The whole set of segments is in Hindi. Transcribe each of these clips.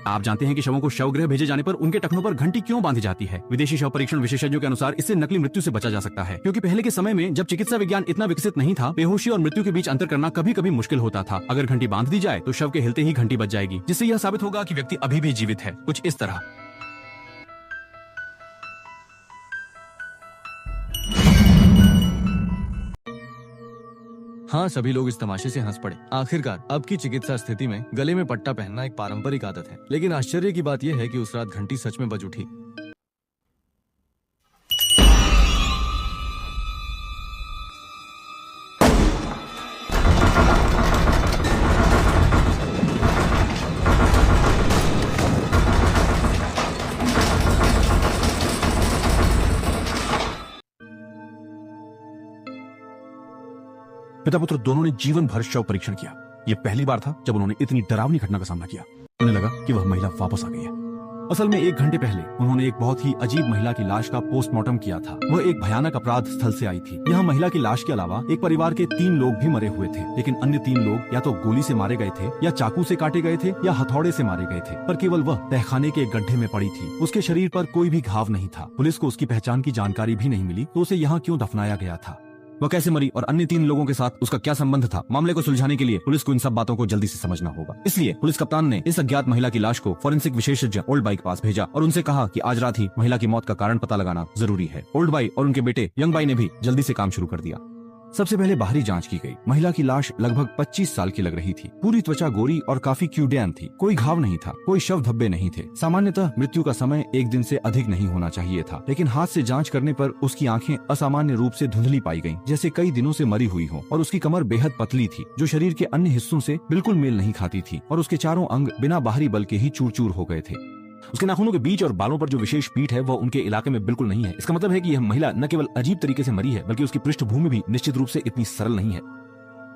आप जानते हैं कि शवों को शव गृह भेजे जाने पर उनके टखनों पर घंटी क्यों बांधी जाती है? विदेशी शव परीक्षण विशेषज्ञों के अनुसार इससे नकली मृत्यु से बचा जा सकता है, क्योंकि पहले के समय में जब चिकित्सा विज्ञान इतना विकसित नहीं था, बेहोशी और मृत्यु के बीच अंतर करना कभी कभी मुश्किल होता था। अगर घंटी बांध दी जाए तो शव के हिलते ही घंटी बज जाएगी, जिससे यह साबित होगा कि व्यक्ति अभी भी जीवित है। कुछ इस तरह। हाँ, सभी लोग इस तमाशे से हंस पड़े। आखिरकार अब की चिकित्सा स्थिति में गले में पट्टा पहनना एक पारंपरिक आदत है, लेकिन आश्चर्य की बात यह है कि उस रात घंटी सच में बज उठी। पिता पुत्र दोनों ने जीवन भर शव परीक्षण किया। यह पहली बार था जब उन्होंने इतनी डरावनी घटना का सामना किया। उन्हें लगा कि वह महिला वापस आ गई है। असल में 1 घंटे पहले उन्होंने एक बहुत ही अजीब महिला की लाश का पोस्टमार्टम किया था। वह एक भयानक अपराध स्थल से आई थी। यहाँ महिला की लाश के अलावा एक परिवार के 3 लोग भी मरे हुए थे, लेकिन अन्य 3 लोग या तो गोली से मारे गए थे, या चाकू से काटे गए थे, या हथौड़े से मारे गए थे। पर केवल वह तहखाने के एक गड्ढे में पड़ी थी। उसके शरीर पर कोई भी घाव नहीं था। पुलिस को उसकी पहचान की जानकारी भी नहीं मिली, तो उसे यहाँ क्यों दफनाया गया था, वह कैसे मरी और अन्य 3 लोगों के साथ उसका क्या संबंध था। मामले को सुलझाने के लिए पुलिस को इन सब बातों को जल्दी से समझना होगा। इसलिए पुलिस कप्तान ने इस अज्ञात महिला की लाश को फॉरेंसिक विशेषज्ञ ओल्ड बाई के पास भेजा और उनसे कहा कि आज रात ही महिला की मौत का कारण पता लगाना जरूरी है। ओल्ड बाई और उनके बेटे यंग बाई ने भी जल्दी से काम शुरू कर दिया। सबसे पहले बाहरी जांच की गई। महिला की लाश लगभग 25 साल की लग रही थी। पूरी त्वचा गोरी और काफी क्यूडैन थी। कोई घाव नहीं था, कोई शव धब्बे नहीं थे। सामान्यतः मृत्यु का समय 1 दिन से अधिक नहीं होना चाहिए था, लेकिन हाथ से जांच करने पर उसकी आंखें असामान्य रूप से धुंधली पाई गईं, जैसे कई दिनों से मरी हुई हो। और उसकी कमर बेहद पतली थी, जो शरीर के अन्य हिस्सों से बिल्कुल मेल नहीं खाती थी, और उसके चारों अंग बिना बाहरी बल के ही चूर चूर हो गए थे। उसके नाखूनों के बीच और बालों पर जो विशेष पीठ है, वह उनके इलाके में बिल्कुल नहीं है। इसका मतलब है कि यह महिला न केवल अजीब तरीके से मरी है, बल्कि उसकी पृष्ठभूमि भी निश्चित रूप से इतनी सरल नहीं है।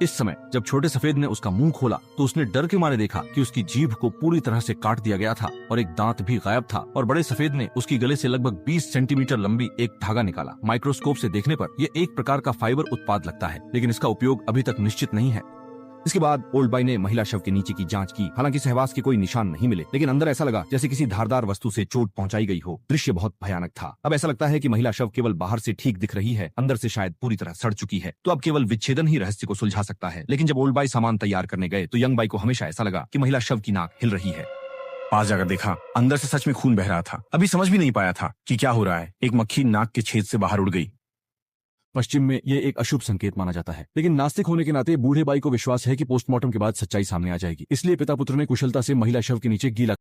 इस समय जब छोटे सफेद ने उसका मुंह खोला, तो उसने डर के मारे देखा कि उसकी जीभ को पूरी तरह से काट दिया गया था और एक दांत भी गायब था। और बड़े सफेद ने उसकी गले से लगभग 20 सेंटीमीटर लंबी एक धागा निकाला। माइक्रोस्कोप से देखने पर यह एक प्रकार का फाइबर उत्पाद लगता है, लेकिन इसका उपयोग अभी तक निश्चित नहीं है। इसके बाद ओल्ड बाई ने महिला शव के नीचे की जांच की। हालांकि सहवास के कोई निशान नहीं मिले, लेकिन अंदर ऐसा लगा जैसे किसी धारदार वस्तु से चोट पहुंचाई गई हो। दृश्य बहुत भयानक था। अब ऐसा लगता है कि महिला शव केवल बाहर से ठीक दिख रही है, अंदर से शायद पूरी तरह सड़ चुकी है। तो अब केवल विच्छेदन ही रहस्य को सुलझा सकता है। लेकिन जब ओल्ड बाई सामान तैयार करने गए, तो यंग बाई को हमेशा ऐसा लगा कि महिला शव की नाक हिल रही है। पास जाकर देखा, अंदर से सच में खून बह रहा था। अभी समझ भी नहीं पाया था कि क्या हो रहा है। एक मक्खी नाक के छेद से बाहर उड़ गई। पश्चिम में यह एक अशुभ संकेत माना जाता है, लेकिन नास्तिक होने के नाते बूढ़े बाई को विश्वास है कि पोस्टमार्टम के बाद सच्चाई सामने आ जाएगी। इसलिए पिता पुत्र ने कुशलता से महिला शव के नीचे गीला